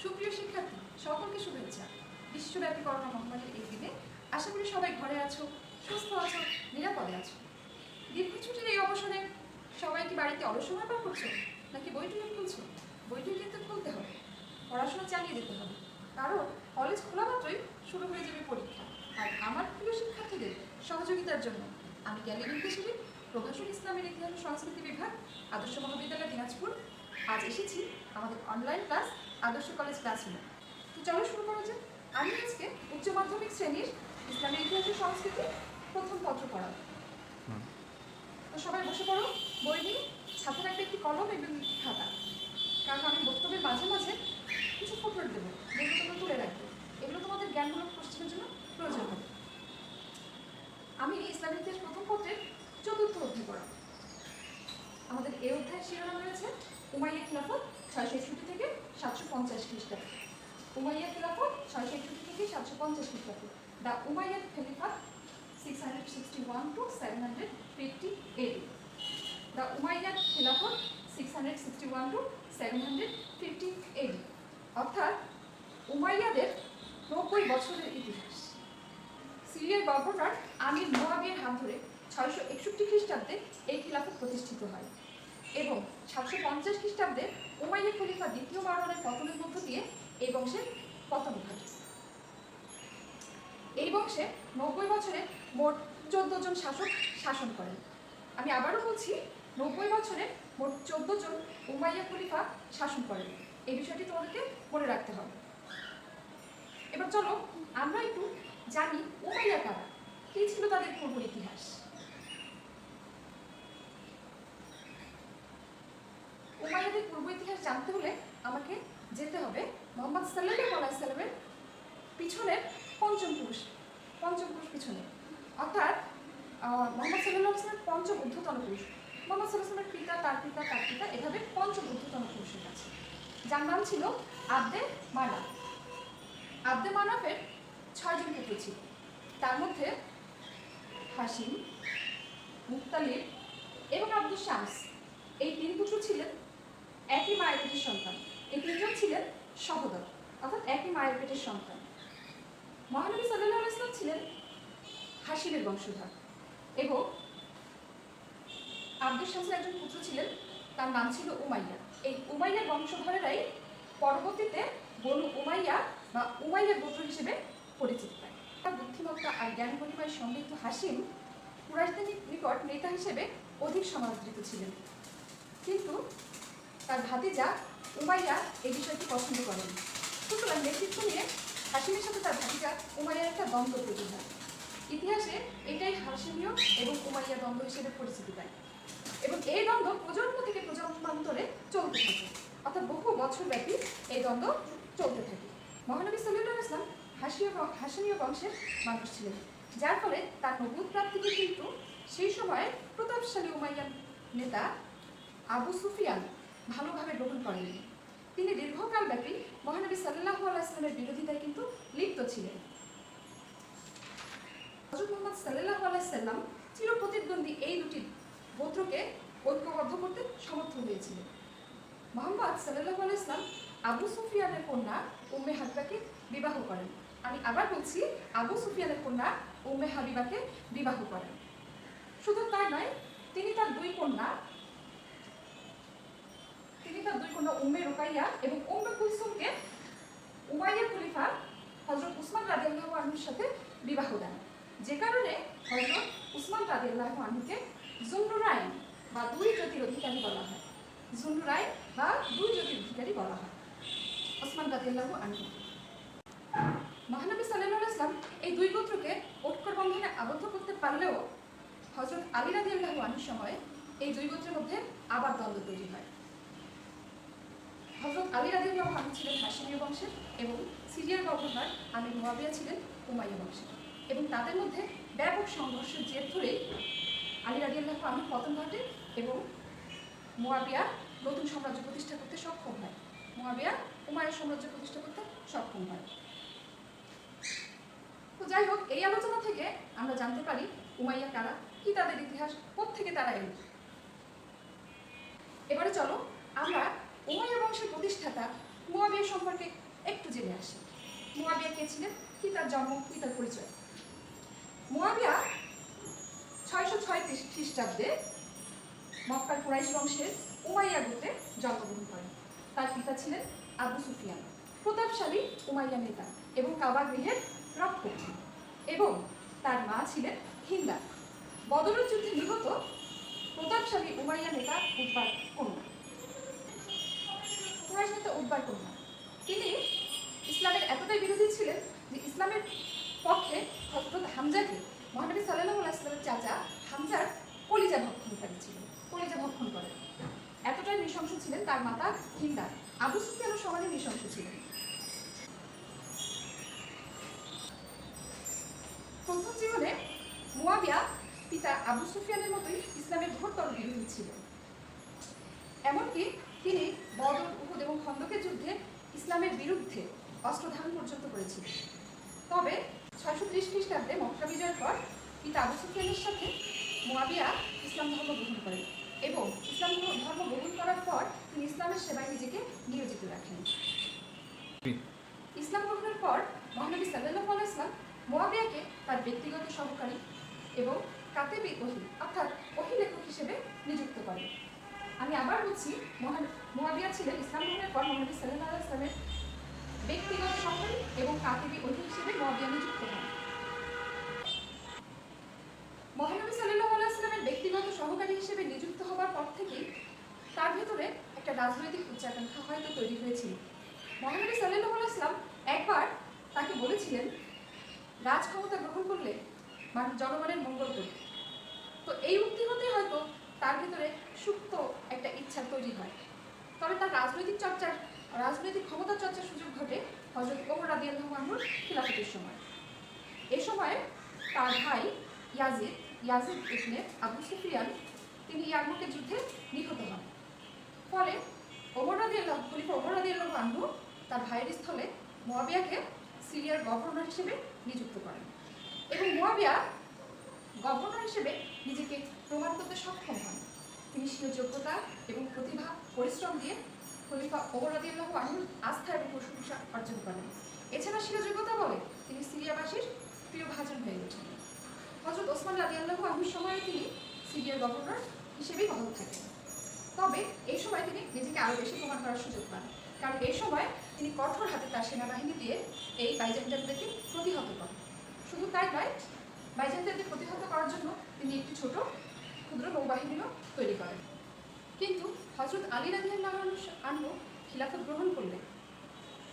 সুপ্রিয় শিক্ষার্থী, সকলকে শুভেচ্ছা। বিশ্বব্যাপী করোনা মহামারীর এই দিনে আশা করি সবাই ঘরে আছো, সুস্থ আছো, নিরাপদে আছো। দীর্ঘ ছুটির এই অবসরে সবাই কি বাড়িতে অলস সময় পার করছো, নাকি বইটুই খুলছো? বইটুই কিন্তু খুলতে হবে, পড়াশোনা চালিয়ে যেতে হবে, কারণ কলেজ খোলা মাত্রই শুরু হয়ে যাবে পরীক্ষা। আর আমার প্রিয় শিক্ষার্থীদের সহযোগিতার জন্য আমি গ্যালারি হিসেবে প্রভাষণ ইসলামের ইতিহাস ও সংস্কৃতি বিভাগ, আদর্শ মহাবিদ্যালয় দিনাজপুর আজ এসেছি আমাদের অনলাইন ক্লাস আদর্শ কলেজ ক্লাসরুমে। তো চলো শুরু করা যাক। আমি আজকে উচ্চ মাধ্যমিক শ্রেণীর ইসলামের ইতিহাস ও সংস্কৃতি প্রথম পত্র পড়াবো। তো সবাই বসে পড়ো, বই নিয়ে সাথে রাখবে একটি কলম এবং খাতা, কারণ আমি বক্তব্যের মাঝে মাঝে কিছু ফুটনোট দেবো যেগুলো তোমরা তুলে রাখবে। এগুলো তোমাদের জ্ঞানমূলক প্রশ্নের জন্য প্রয়োজন হবে। আমি ইসলামের ইতিহাস প্রথম পত্রের ৪র্থ অধ্যায় পড়াবো। আমাদের এই অধ্যায়ের শিরোনাম রয়েছে উমাইয়া খিলাফত ৬৬১ থেকে ৭৫০ খ্রিস্টাব্দ। উমাইয়া খিলাফত ৬৬১ থেকে ৭৫০ খ্রিস্টাব্দ। The Umayyad Khalifa 661 to 750 AD. The Umayyad Khilafat 661 to 750 AD. অর্থাৎ উমাইয়াদের ৯০ বছরের ইতিহাস। সিরিয়ার গভর্নর আমির মুয়াবিয়ার হাত ধরে ৬৬১ খ্রিস্টাব্দে এই খিলাফত প্রতিষ্ঠিত হয় এবং ৭৫০ খ্রিস্টাব্দে উমাইয়া খলিফা দ্বিতীয় মারওয়ানের পতনের মধ্য দিয়ে এই বংশের পতন ঘটে। এই বংশে ৯০ বছরে মোট ১৪ জন শাসক শাসন করেন। আমি আবারও বলছি, ৯০ বছরে মোট ১৪ জন উমাইয়া খলিফা শাসন করেন। এই বিষয়টি তোমাদেরকে মনে রাখতে হবে। এবার চলো আমরা একটু জানি উমাইয়া কারা, কি ছিল তাদের পূর্ব ইতিহাস। উমাইয়াদের পূর্ব ইতিহাস জানতে হলে আমাকে যেতে হবে মুহাম্মদ সাল্লাল্লাহু আলাইহি সাল্লামের পিছনের পঞ্চম পুরুষ পিছনে, অর্থাৎ মুহাম্মদ সাল্লাল্লাহু আলাইহি সাল্লামের পঞ্চম ঊর্ধ্বতন পুরুষ। মুহাম্মদ সাল্লাল্লাহু আলাইহি সাল্লামের পিতা, তার পিতা, তার পিতা, এভাবে পঞ্চম ঊর্ধ্বতন পুরুষের কাছে, যার নাম ছিল আব্দে মানাফ। আব্দে মানাফের ৬ জন পুত্র ছিল। তার মধ্যে হাশিম, মুত্তালিব এবং আব্দুস শামস, এই ৩ পুত্র ছিলেন একই মায়ের পেটের সন্তান। এই ৩ জন ছিলেন সহোদর, অর্থাৎ একই মায়ের পেটের সন্তান। মহানবী সাল্লাল্লাহু আলাইহি ওয়াসাল্লাম ছিলেন হাশিমের বংশধর এবং আব্দুস শামসের একজন পুত্র ছিলেন, তার নাম ছিল উমাইয়া। এই উমাইয়া বংশধরেরাই পরবর্তীতে বনু উমাইয়া বা উমাইয়া গোত্র হিসেবে পরিচিত পায়। তার বুদ্ধিমত্তা আর জ্ঞান পরিমায় সমৃদ্ধ হাশিম কুরাইশদের নিকট নেতা হিসেবে অধিক সমাদৃত ছিলেন, কিন্তু তার ভাতিজা উমাইয়া এই বিষয়টি পছন্দ করেন। সুতরাং নেতৃত্ব নিয়ে হাশিমের সাথে তার ভাতিজা উমাইয়ার একটা দ্বন্দ্ব তৈরি হয়। ইতিহাসে এটাই হাশিমীয় এবং উমাইয়া দ্বন্দ্ব হিসেবে পরিচিতি পায় এবং এই দ্বন্দ্ব প্রজন্ম থেকে প্রজন্মান্তরে চলতে থাকে, অর্থাৎ বহু বছর ব্যাপী এই দ্বন্দ্ব চলতে থাকে। মহানবী সাল্লাল্লাহু আলাইহি ওয়াসাল্লাম হাশিমীয় বংশের মানুষ ছিলেন, যার ফলে তার নবুয়ত প্রাপ্তিকে কিন্তু সেই সময়ের প্রতাপশালী উমাইয়া নেতা আবু সুফিয়ান ভালোভাবে গ্রহণ করেননি। তিনি দীর্ঘকাল ব্যাপী মহানবী সাল্লাল্লাহু আলাইহি ওয়াসাল্লামের বিরোধিতায় কিন্তু লিপ্ত ছিলেন। হযরত মুহাম্মদ সাল্লাল্লাহু আলাইহি ওয়াসাল্লাম চিরপ্রতিদ্বন্দ্বী এই দুটি গোত্রকে ঐক্যবদ্ধ করতে সমর্থ হয়েছিলেন। মুহাম্মদ সাল্লাল্লাহু আলাইহি ওয়াসাল্লাম আবু সুফিয়ানের কন্যা উম্মে হাবিবাকে বিবাহ করেন। আমি আবার বলছি, আবু সুফিয়ানের কন্যা উম্মে হাবিবাকে বিবাহ করেন। শুধু তাই নয়, তিনি তার দুই কন্যা উম্মে রুকাইয়া এবং উম্মে কুলসুমকে উমাইয়া খলিফা হযরত উসমান রাদিয়াল্লাহু আনহুর সাথে বিবাহ দেন, যে কারণে হযরত উসমান রাদিয়াল্লাহু আনহুকে যুন্নুরাইন বা দুই জ্যোতির অধিকারী বলা হয়। যুন্নুরাইন বা দুই জ্যোতির অধিকারী বলা হয় উসমান রাদিয়াল্লাহু আনহু। মহানবী সাল্লাল্লাহু আলাইহি ওয়াসাল্লাম এই দুই গোত্রকে ঐক্যের বন্ধনে আবদ্ধ করতে পারলেও হযরত আলী রাদিয়াল্লাহু আনহুর সময় এই দুই গোত্রের মধ্যে আবার দ্বন্দ্ব তৈরি হয়। হযরত আলী রাদিয়াল্লাহু আনহু ছিলেন হাশিমীয় বংশের এবং সিরিয়ার গভর্নর আমির মুয়াবিয়া ছিলেন উমাইয়া বংশের, এবং তাদের মধ্যে ব্যাপক সংঘর্ষের জের ধরেই আলী রাদিয়াল্লাহু আনহুর পতন ঘটে এবং মুয়াবিয়া নতুন সাম্রাজ্য প্রতিষ্ঠা করতে সক্ষম হয়। মুয়াবিয়া উমাইয়া সাম্রাজ্য প্রতিষ্ঠা করতে সক্ষম হয়। তো যাই হোক, এই আলোচনা থেকে আমরা জানতে পারি উমাইয়া কারা, কি তাদের ইতিহাস, কোত্থেকে তারা এল। এবারে চলো আমরা উমাইয়া বংশের প্রতিষ্ঠাতা মুয়াবিয়া সম্পর্কে জেনে আসে মুয়াবিয়া কে ছিলেন, কি তার জন্ম, কি তার পরিচয়। মুয়াবিয়া 606 খ্রিস্টাব্দে মক্কার কুরাইশ বংশের উমাইয়া গোত্রে জন্মগ্রহণ করেন। তার পিতা ছিলেন আবু সুফিয়ান, প্রতাপশালী উমাইয়া নেতা এবং কাবা গৃহের রক্ষক, এবং তার মা ছিলেন হিন্দা, বদরের যুদ্ধে নিহত প্রতাপশালী উমাইয়া নেতা উতবার কন্যা, কুরাইশ নেতা উতবার কন্যা। তিনি ইসলামের এতটাই বিরোধী ছিলেন যে ইসলামের পক্ষে হযরত হামজাকে মহানবী সাল্লাল্লাহু আলাইহি ওয়াসাল্লামের চাচা হামজার কলিজা ভক্ষণকারী ছিলেন, কলিজা ভক্ষণ করেন। এতটাই নৃশংস ছিলেন। তার মাতা হিন্দা আবু সুফিয়ানের সমানে নৃশংস ছিলেন। প্রথম জীবনে মুয়াবিয়া পিতা আবু সুফিয়ানের মতোই ইসলামের ঘোরতর বিরোধী ছিলেন। এমনকি তিনি বদর, উহুদ এবং খন্দকের যুদ্ধে ইসলামের বিরুদ্ধে অস্ত্র ধারণ পর্যন্ত করেছিলেন। তবে 630 খ্রিস্টাব্দে মক্কা বিজয়ের পর পিতা আবু সুফিয়ানের সাথে মুয়াবিয়া ইসলাম ধর্ম গ্রহণ করেন এবং ইসলাম ধর্ম গ্রহণ করার পর তিনি ইসলামের সেবায় নিজেকে নিয়োজিত রাখেন। ইসলাম গ্রহণের পর মহানবী সাল্লাল্লাহু আলাইহি ওয়াসাল্লাম মুয়াবিয়াকে তার ব্যক্তিগত সহকারী এবং কাতেবে ওহী অর্থাৎ ওহী লেখক হিসেবে নিযুক্ত করেন। আমি আবার বলছি, মুয়াবিয়া ছিলেন ইসলাম গ্রহণের পর মহানবী সাল্লাল্লাহু আলাইহি ওয়াসাল্লামের ব্যক্তিগত সহকারী এবং কাতেবে ওহী হিসেবে মুয়াবিয়া নিযুক্ত হন। মহানবী সাল্লাল্লাহু আলাইহি ওয়াসাল্লামের ব্যক্তিগত সহকারী হিসেবে নিযুক্ত হওয়ার পর থেকেই তার ভেতরে একটা রাজনৈতিক উচ্চাকাঙ্ক্ষা হয়তো তৈরি হয়েছিল। মহানবী সাল্লাল্লাহু আলাইহি ওয়াসাল্লাম একবার তাকে বলেছিলেন, রাজ ক্ষমতা গ্রহণ করলে জনগণের মঙ্গল করবে। তো এই উক্তি হতে হয়তো তার ভেতরে সুপ্ত একটা ইচ্ছা তৈরি হয়। তবে তার রাজনৈতিক ক্ষমতা চর্চার সুযোগ ঘটে হযরত ওমর রাদিয়াল্লাহু আনহুর খিলাফতের সময়। এই সময় তার ভাই ইয়াজিদ ইবনে আবু সুফিয়ান তিনি ইয়ারমুকের যুদ্ধে নিহত হন। ফলে খলিফা ওমর রাদিয়াল্লাহু আনহু তার ভাইয়ের স্থলে মুয়াবিয়াকে সিরিয়ার গভর্নর হিসেবে নিযুক্ত করেন এবং মুয়াবিয়া গভর্নর হিসেবে নিজেকে প্রমাণ করতে সক্ষম হন। তিনি স্বীয় যোগ্যতা এবং প্রতিভা পরিশ্রম দিয়ে খলিফা ওমর রাদিয়াল্লাহু আনহুর আস্থা এবং প্রশংসা অর্জন করেন। এছাড়া স্বীয় যোগ্যতা বলে তিনি সিরিয়াবাসীর প্রিয় ভাজন হয়ে ওঠেন। হযরত ওসমান রাদিয়াল্লাহু আনহুর সময়ে তিনি সিরিয়ার গভর্নর হিসেবেই বহাল থাকেন। তবে এই সময় তিনি নিজেকে আরও বেশি প্রমাণ করার সুযোগ পান, কারণ এই সময় তিনি কঠোর হাতে তার সেনাবাহিনী দিয়ে এই বাইজেন্টাইনদেরকে প্রতিহত করেন। শুধু তাই নয়, বাইজেন্টাইনদের প্রতিহত করার জন্য তিনি একটি ছোট ক্ষুদ্র নৌবাহিনীও তৈরি করেন। কিন্তু হযরত আলী রাদিয়াল্লাহু আনহু খিলাফত গ্রহণ করলে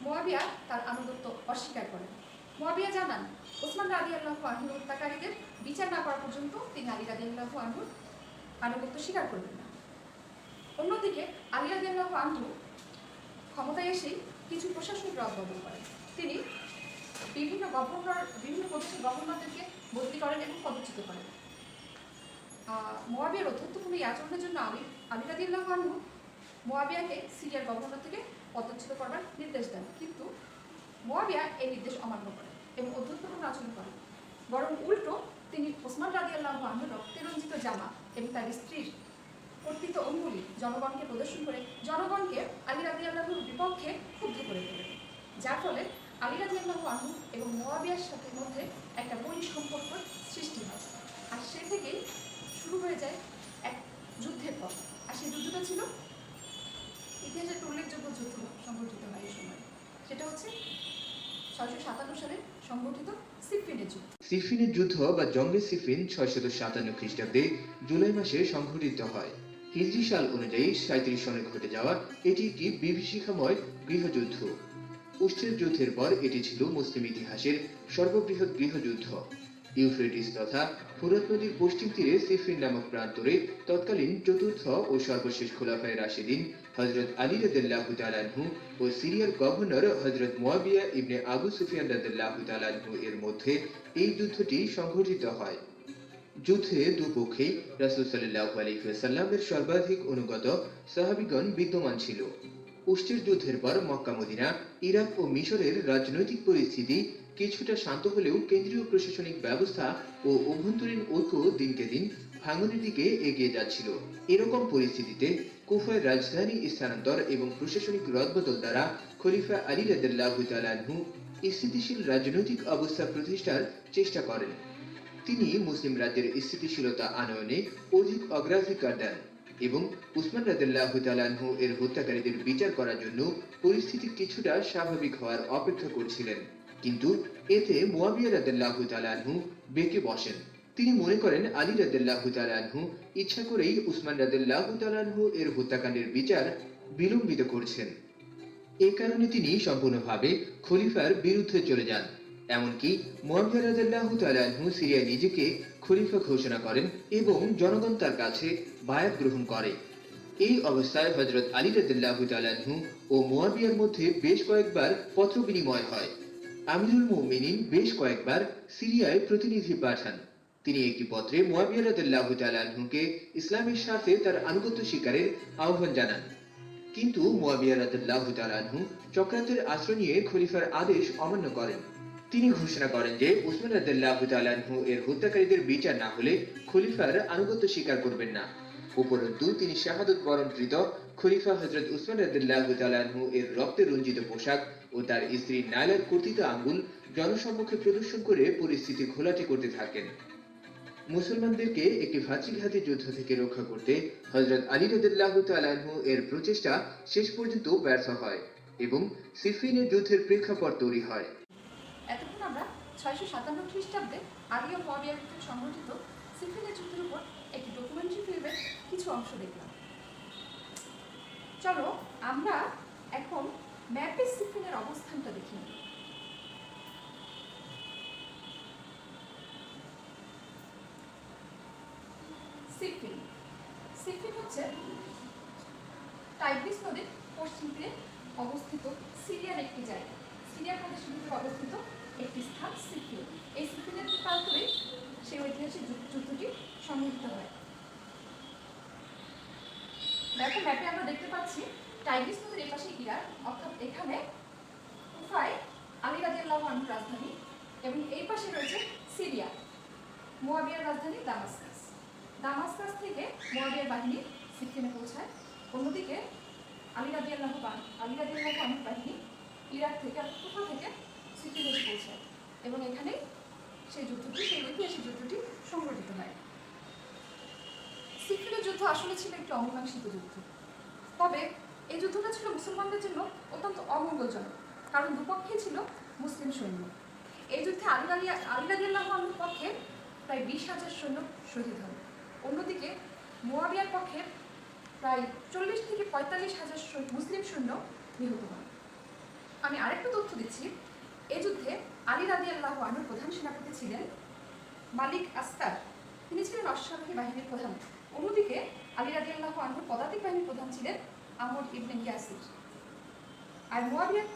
মুয়াবিয়া তার আনুগত্য অস্বীকার করেন। মুয়াবিয়া জানান, ওসমান রাদিয়াল্লাহু আনহুর হত্যাকারীদের বিচার না করা পর্যন্ত তিনি আলী রাদিয়াল্লাহু আনহুর আনুগত্য স্বীকার করবেন না। অন্যদিকে আলী রাদিয়াল্লাহু আনহু ক্ষমতায় এসেই কিছু প্রশাসনিক রদবদল করেন। তিনি বিভিন্ন প্রদেশের গভর্নরদেরকে বদলি করেন এবং পদচ্যুত করেন। মুয়াবিয়ার অধ্যত্বপূর্ণ এই আচরণের জন্য আলী রাদিয়াল্লাহু আনহু মুয়াবিয়াকে সিরিয়ার গভর্নর থেকে পদচ্যুত করবার নির্দেশ দেন, কিন্তু মুয়াবিয়া এই নির্দেশ অমান্য করেন এবং অধ্যত্বপূর্ণ আচরণ করেন। বরং উল্টো তিনি ওসমান রাদিয়াল্লাহু আনহুর রক্তে রঞ্জিত জামা এবং তার স্ত্রীর কর্তৃত্ব অঙ্গুলি জনগণকে প্রদর্শন করে জনগণকে আলী রাদিয়াল্লাহুর বিপক্ষে ক্ষুব্ধ করে তোলেন, যার ফলে আলী রাদিয়াল্লাহু আনহু এবং মুয়াবিয়ার সাথে মধ্যে একটা বৈরী সম্পর্ক সৃষ্টি হয়। আর সে থেকেই শুরু হয়ে যায় এক যুদ্ধের পথ। আর সেই যুদ্ধটা ছিল ইতিহাসের একটা উল্লেখযোগ্য যুদ্ধ সংঘটিত হয় এই সময়। সেটা হচ্ছে 657 সালে সংঘটিত সিফিনের যুদ্ধ। সিফিনের যুদ্ধ বা জঙ্গে সিফিন 657 খ্রিস্টাব্দে জুলাই মাসে সংঘটিত হয়। হিজরি সাল অনুযায়ী 37 সনে ঘটে যাওয়া এটি একটি বিভীষিকাময় গৃহযুদ্ধ। উষ্ট্রের যুদ্ধের পর এটি ছিল মুসলিম ইতিহাসের সর্ববৃহৎ গৃহযুদ্ধ। ইউফ্রেটিস তথা ফুরাত নদীর পশ্চিম তীরে সিফিন নামক প্রান্তরে তৎকালীন চতুর্থ ও সর্বশেষ খোলাফায়ে রাশিদিন হযরত আলী রাদিয়াল্লাহু তাআলা আনহু ও সিরিয়ার গভর্নর হযরত মুয়াবিয়া ইবনে আবু সুফিয়ান রাদিয়াল্লাহু তাআলা আনহু এর মধ্যে এই যুদ্ধটি সংঘটিত হয়। যুদ্ধে দুপক্ষেই রাসূল সাল্লাল্লাহু আলাইহি ওয়াসাল্লামের সর্বাধিক অনুগত সাহাবীগণ বিদ্যমান ছিল। উষ্ট্রের যুদ্ধের পর মক্কা মদিনা, ইরাক ও মিশরের রাজনৈতিক পরিস্থিতি কিছুটা শান্ত হলেও কেন্দ্রীয় প্রশাসনিক ব্যবস্থা ও অভ্যন্তরীণ ঐক্য দিনকে দিন ভাঙনের দিকে এগিয়ে যাচ্ছিল। এরকম পরিস্থিতিতে কুফায় রাজধানী স্থানান্তর এবং প্রশাসনিক রদবদল দ্বারা খলিফা আলী রাদিয়াল্লাহু তাআলা আনহু স্থিতিশীল রাজনৈতিক অবস্থা প্রতিষ্ঠার চেষ্টা করেন। তিনি মুসলিম রাজ্যের স্থিতিশীলতা আনয়নে অধিক অগ্রাধিকার দেন এবং উসমান রাদিয়াল্লাহু তাআলা আনহু এর হত্যাকারীদের বিচার করার জন্য পরিস্থিতি কিছুটা স্বাভাবিক হওয়ার অপেক্ষা করছিলেন। কিন্তু এতে মুয়াবিয়া রাদিয়াল্লাহু তাআলা আনহু বেঁকে বসেন। তিনি মনে করেন আলী রাদিয়াল্লাহু তাআলা আনহু ইচ্ছা করেই উসমান রাদিয়াল্লাহু তাআলা আনহু এর হত্যাকাণ্ডের বিচার বিলম্বিত করছেন। এ কারণে তিনি সম্পূর্ণভাবে খলিফার বিরুদ্ধে চলে যান। এমনকি মুয়াবিয়া রাদিয়াল্লাহু তাআলা আনহু সিরিয়ায় নিজেকে খলিফা ঘোষণা করেন এবং জনগণ তার কাছে বায়াত গ্রহণ করে। এই অবস্থায় হযরত আলী রাদিয়াল্লাহু তাআলা আনহু ও মুয়াবিয়ার মধ্যে বেশ কয়েকবার পত্র বিনিময় হয়। আমিরুল মুমিনিন বেশ কয়েকবার সিরিয়ায় প্রতিনিধি পাঠান। তিনি একটি পত্রে মুয়াবিয়া রাদিয়াল্লাহু তাআলা আনহুকে ইসলামের স্বার্থে তার আনুগত্য স্বীকারের আহ্বান জানান। কিন্তু মুয়াবিয়া রাদিয়াল্লাহু তাআলা আনহু চক্রান্তের আশ্রয় নিয়ে খলিফার আদেশ অমান্য করেন। তিনি ঘোষণা করেন যে উসমান রাদিয়াল্লাহু তাআলা আনহু এর হত্যাকারীদের বিচার না হলে খলিফার আনুগত্য স্বীকার করবেন না। উপরন্তু তিনি শাহাদত বরণকৃত খলিফা হযরত উসমান রাদিয়াল্লাহু তাআলা আনহু এর রক্তে রঞ্জিত পোশাক ও তার স্ত্রী নাইলার কর্তিত আঙ্গুল জনসম্মুখে প্রদর্শন করে পরিস্থিতি ঘোলাটে করতে থাকেন। মুসলমানদেরকে একটি ভাতৃঘাতী যুদ্ধ থেকে রক্ষা করতে হযরত আলী রাদিয়াল্লাহু তাআলা আনহু এর প্রচেষ্টা শেষ পর্যন্ত ব্যর্থ হয় এবং সিফিনের যুদ্ধের প্রেক্ষাপট তৈরি হয়। এতক্ষণ আমরা 657 খ্রিস্টাব্দে আলী ও মুয়াবিয়া কর্তৃক সংগঠিত সিফিনের যুদ্ধের উপর একটি ডকুমেন্টারি ফিল্মের কিছু অংশ দেখলাম। চলো আমরা এখন ম্যাপে সিফিনের অবস্থানটা দেখে নিই। সিফিন সিফিন হচ্ছে টাইগ্রিস নদীর পশ্চিম তীরে অবস্থিত সিরিয়ার একটি জায়গা। সিরিয়ার প্রদেশের ভিতরে অবস্থিত একটি স্থান সিফিন। এই সিফিনের প্রান্তরে সেই ঐতিহাসিক যুদ্ধটি সংঘটিত হয়। দেখো ম্যাপে আমরা দেখতে পাচ্ছি টাইগ্রিস নদীর এপাশে ইরাক, অর্থাৎ এখানে কুফায় আলী রাদিয়াল্লাহু আনহুর রাজধানী, এবং এই পাশে রয়েছে সিরিয়া, মুয়াবিয়ার রাজধানী দামাসকাস। দামাসকাস থেকে মুয়াবিয়ার বাহিনী সিফিনে পৌঁছায়। অন্যদিকে আলী রাদিয়াল্লাহু আনহুর বাহিনী ইরাক থেকে, কুফা থেকে সিফিনে এসে পৌঁছায় এবং এখানে সেই ঐতিহাসিক যুদ্ধটি সংঘটিত হয়। সিফিনের যুদ্ধ আসলে ছিল একটি অমীমাংসিত যুদ্ধ। তবে এই যুদ্ধটা ছিল মুসলমানদের জন্য অত্যন্ত অমঙ্গলজনক, কারণ দুপক্ষেই ছিল মুসলিম সৈন্য। এই যুদ্ধে আলী রাদিয়াল্লাহু আনহুর পক্ষে প্রায় 20,000 সৈন্য শহীদ হন। অন্যদিকে মুয়াবিয়ার পক্ষে প্রায় 40 থেকে 45,000 মুসলিম সৈন্য নিহত হন। আমি আরেকটা তথ্য দিচ্ছি, এই যুদ্ধে আলী রাদিয়াল্লাহু আনহুর প্রধান সেনাপতি ছিলেন মালিক আসকার। তিনি ছিলেন অশ্বারোহী বাহিনীর প্রধান। অন্যদিকে আলী রাদিয়াল্লাহু আনহুর পদাতিক বাহিনীর প্রধান ছিলেন আমর ইবনে ইয়াসির। আর মুয়াবিয়ার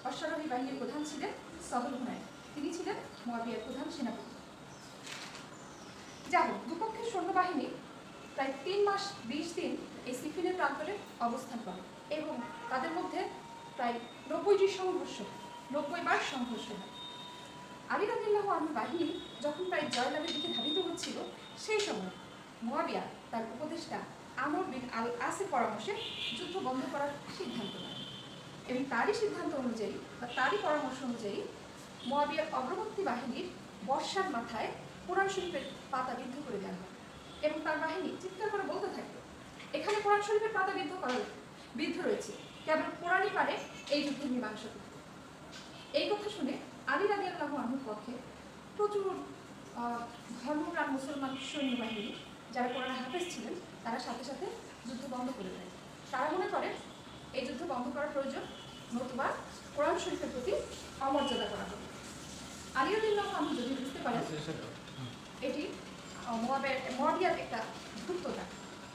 অশ্বারোহী বাহিনীর প্রধান ছিলেন সহল হুনাইন। তিনি ছিলেন মুয়াবিয়ার প্রধান সেনাপতি। যাই হোক, দুপক্ষের সৈন্যবাহিনী প্রায় 3 মাস 20 দিন এই সিফিনের প্রান্তরে অবস্থান করে এবং তাদের মধ্যে প্রায় 90 বার সংঘর্ষ হয়। আলী রাদিয়াল্লাহু আনহুর বাহিনী যখন প্রায় জয়লাভের দিকে ধাবিত হচ্ছিল, সেই সময় মুয়াবিয়া তার উপদেষ্টা আমর বিন আল আসের পরামর্শে যুদ্ধ বন্ধ করার সিদ্ধান্ত নেয় এবং তারই সিদ্ধান্ত অনুযায়ী বা তারই পরামর্শ অনুযায়ী মুয়াবিয়ার অগ্রবর্তী বাহিনীর বর্ষার মাথায় কোরআন শরীফের পাতা বিদ্ধ করে দেওয়া হয় এবং তার বাহিনী চিৎকার করে বলতে থাকে, এখানে কোরআন শরীফের পাতা বিদ্ধ রয়েছে, কেবল কোরআনই পারে এই যুদ্ধের মীমাংসা করতে। এই কথা শুনে আলী রাদিয়াল্লাহু আনহুর পক্ষে প্রচুর ধর্মপ্রাণ মুসলমান সৈন্যবাহিনী, যারা কোরআনের হাফেজ ছিলেন, তারা সাথে সাথে যুদ্ধ বন্ধ করে দেয়। তারা মনে করে এই যুদ্ধ বন্ধ করার প্রয়োজন, নতুবা কোরআন শরীফের প্রতি অমর্যাদা করা হবে। আলী রাদিয়াল্লাহু আনহু যদি বুঝতে পারেন এটি মুয়াবিয়ার একটা ধূর্ততা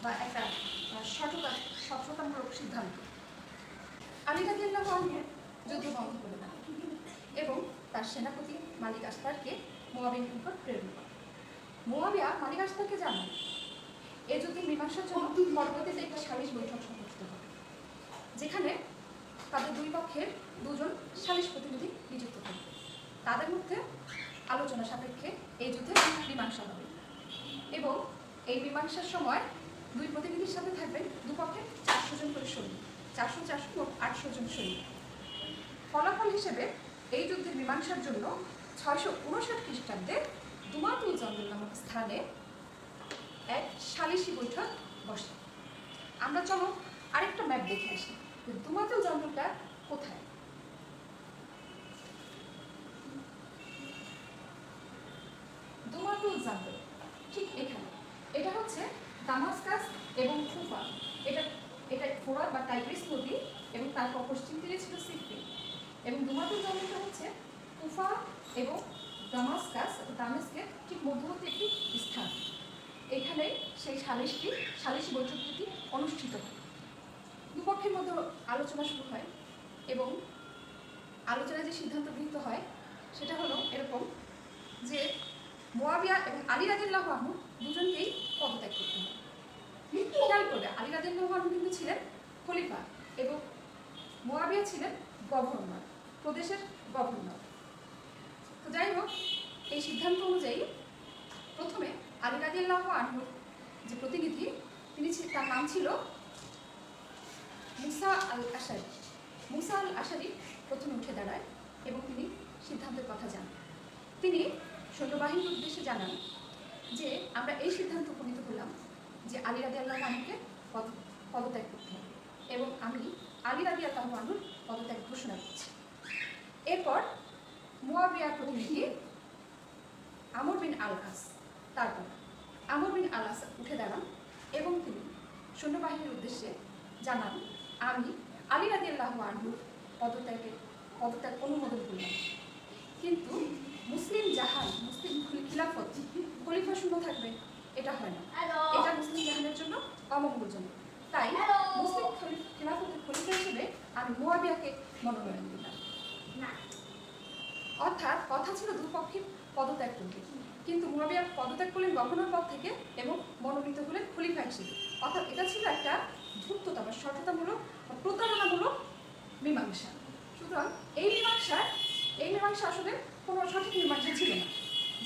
বা একটা সততামূলক সিদ্ধান্ত, আলী রাদিয়াল্লাহু আনহু যুদ্ধ বন্ধ করে দেন এবং তার সেনাপতি মালিক আসকারকে মুয়াবিয়ার নিকট প্রেরণ করে। মুয়াবিয়া মালিক আসকারকে জানান এই যুদ্ধের মীমাংসার জন্য পরবর্তীতে একটি সালিশ বৈঠক সংগঠিত হবে, যেখানে তাদের দুই পক্ষের 2 জন সালিশ প্রতিনিধি নিযুক্ত থাকবে। তাদের মধ্যে আলোচনা সাপেক্ষে এই যুদ্ধের মীমাংসা হবে এবং এই মীমাংসার সময় দুই প্রতিনিধির সাথে থাকবেন দুপক্ষে 400 জন করে সৈনিক, 400 মোট 800 জন সৈনিক। ফলাফল হিসেবে এই যুদ্ধের মীমাংসার জন্য 659 খ্রিস্টাব্দে দুমাতুল জন্দল নামক স্থানে এক সালিশি বৈঠক বসে। আমরা চলো আরেকটা ম্যাপ দেখে আসি যে দুমাতুল জন্দলটা কোথায়। দুমাতুল জন্দল ঠিক এখানে। এটা হচ্ছে দামাস্কাস এবং কুফা। এটা এটা ফোরাত বা টাইগ্রিস নদী এবং তারপর পশ্চিম তীরে ছিল সিফিন। এবং দুমাতুল জন্দলটা হচ্ছে কুফা এবং দামেস্কের ঠিক মধ্যবর্তী একটি স্থান। এখানে সেই সালিশি বৈঠকটি অনুষ্ঠিত হয়। দুপক্ষের মধ্যে আলোচনা শুরু হয় এবং আলোচনায় যে সিদ্ধান্ত গৃহীত হয় সেটা হলো এরকম যে মুয়াবিয়া এবং আলী রাদিয়াল্লাহু আনহু দুজনকেই পদত্যাগ করতে হবে। খেয়াল করবে আলী রাদিয়াল্লাহু আনহু কিন্তু ছিলেন খলিফা এবং মুয়াবিয়া ছিলেন গভর্নর, প্রদেশের গভর্নর। তো যাই হোক, এই সিদ্ধান্ত অনুযায়ী প্রথমে আলী রাদিয়াল্লাহু আনহুর যে প্রতিনিধি তার নাম ছিল মুসা আল আশারি। মুসা আল আশারি প্রথমে উঠে দাঁড়ায় এবং তিনি সিদ্ধান্তের কথা জানান। তিনি সৈন্যবাহিনীর উদ্দেশ্যে জানান যে আমরা এই সিদ্ধান্ত উপনীত হলাম যে আলী রাদিয়াল্লাহু আনহুকে পদত্যাগ করতে হবে এবং আমি আলী রাদিয়াল্লাহু আনহুর পদত্যাগ ঘোষণা করছি। এরপর মুয়াবিয়ার প্রতিনিধি আমর বিন আল আস উঠে দাঁড়ান এবং তিনি সৈন্যবাহিনীর উদ্দেশ্যে জানান আমি আলী রাদিয়াল্লাহু আনহুর পদত্যাগ অনুমোদন করলাম, কিন্তু মুসলিম খিলাফত খলিফা শূন্য থাকবে, এটা হয় না, এটা মুসলিম জাহানের জন্য অমঙ্গলজনক। তাই মুসলিম খিলাফতের খলিফা হিসেবে আমি মুয়াবিয়াকে মনোনয়ন দিলাম। অর্থাৎ কথা ছিল দুপক্ষের পদত্যাগ করবে, কিন্তু মুয়াবিয়া পদত্যাগ করলেন গভর্নর পদ থেকে এবং মনোনীত হলেন খলিফা হিসেবে। অর্থাৎ এটা ছিল একটা ধূর্ততা বা সঠতামূলক বা প্রতারণামূলক মীমাংসা। সুতরাং এই মীমাংসা আসলে কোনো সঠিক মীমাংসা ছিল না,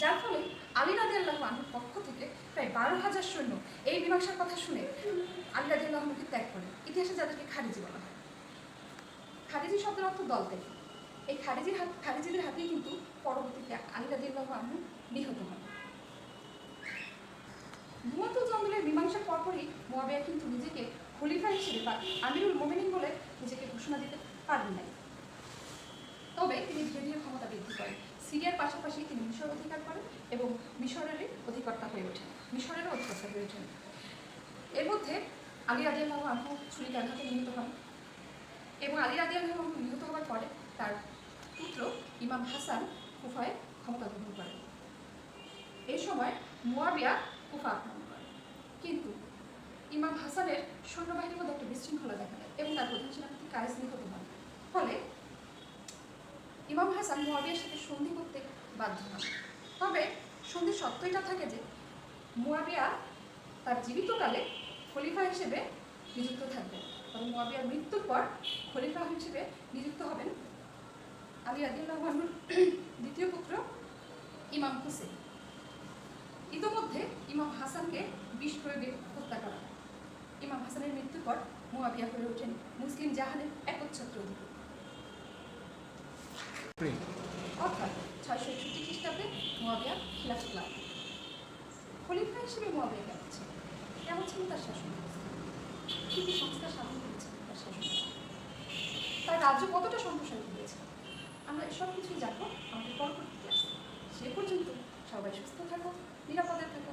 যার ফলে আলী রাদিয়াল্লাহু আনহুর পক্ষ থেকে প্রায় 12,000 সৈন্য এই মীমাংসার কথা শুনে আলী রাদিয়াল্লাহু আনহুকে ত্যাগ করে। ইতিহাসে যাদেরকে খারিজি বলা হয়। খারিজি শব্দের অর্থ দল ত্যাগ। এই খারিজিদের হাতেই কিন্তু পরবর্তীতে আলী রাদিয়াল্লাহু আনহু নিহত হন। দুমাতুল জন্দলের মীমাংসার পরপরই মুয়াবিয়া কিন্তু নিজেকে খলিফা হিসেবে বা আমিরুল মুমিনিন বলে নিজেকে ঘোষণা দিতে পারেন নাই। তবে তিনি ধীরে ধীরে ক্ষমতা বৃদ্ধি করেন। সিরিয়ার পাশাপাশি তিনি মিশর অধিকার করেন এবং মিশরেরও অধিকর্তা হয়ে ওঠেন। এর মধ্যে আলী রাদিয়াল্লাহু আনহু ছুরিকাঘাতে নিহত হন এবং আলী রাদিয়াল্লাহু আনহু নিহত হওয়ার পরে তার পুত্র ইমাম হাসান কুফায় ক্ষমতা গ্রহণ করেন। এই সময় মুয়াবিয়া কুফা আক্রমণ করেন, কিন্তু ইমাম হাসানের সৈন্যবাহিনীর মধ্যে একটা বিশৃঙ্খলা দেখা দেয় এবং তার প্রধান সেনাপতি কায়েস নিহত হন। ফলে ইমাম হাসান মুয়াবিয়ার সাথে সন্ধি করতে বাধ্য হন। তবে সন্ধির শর্ত এটা থাকে যে মুয়াবিয়া তার জীবিতকালে খলিফা হিসেবে নিযুক্ত থাকবেন এবং মুয়াবিয়ার মৃত্যুর পর খলিফা হিসেবে নিযুক্ত হবেন আলী রাদিয়াল্লাহু আনহুর দ্বিতীয় পুত্র ইমাম হুসেন। ইতোমধ্যে ইমাম হাসানকে বিষ প্রয়োগে হত্যা করা হয়। ইমাম হাসানের মৃত্যুর পর মুয়াবিয়া হয়ে ওঠেন মুসলিম জাহানের একচ্ছত্র অধিপতি। অর্থাৎ 661 খ্রিস্টাব্দে মুয়াবিয়া খিলাফত লাভ। খলিফা হিসেবে মুয়াবিয়া কেমন ছিল তার শাসন ব্যবস্থা, কি কি সংস্কার সাধন করেছেন তার শাসন, তার রাজ্য কতটা সম্প্রসারিত হয়েছে, আমরা এসব কিছুই জানবো আমাদের পরবর্তী ক্লাসে। সে পর্যন্ত সবাই সুস্থ থাকো, নিরাপদে থাকো।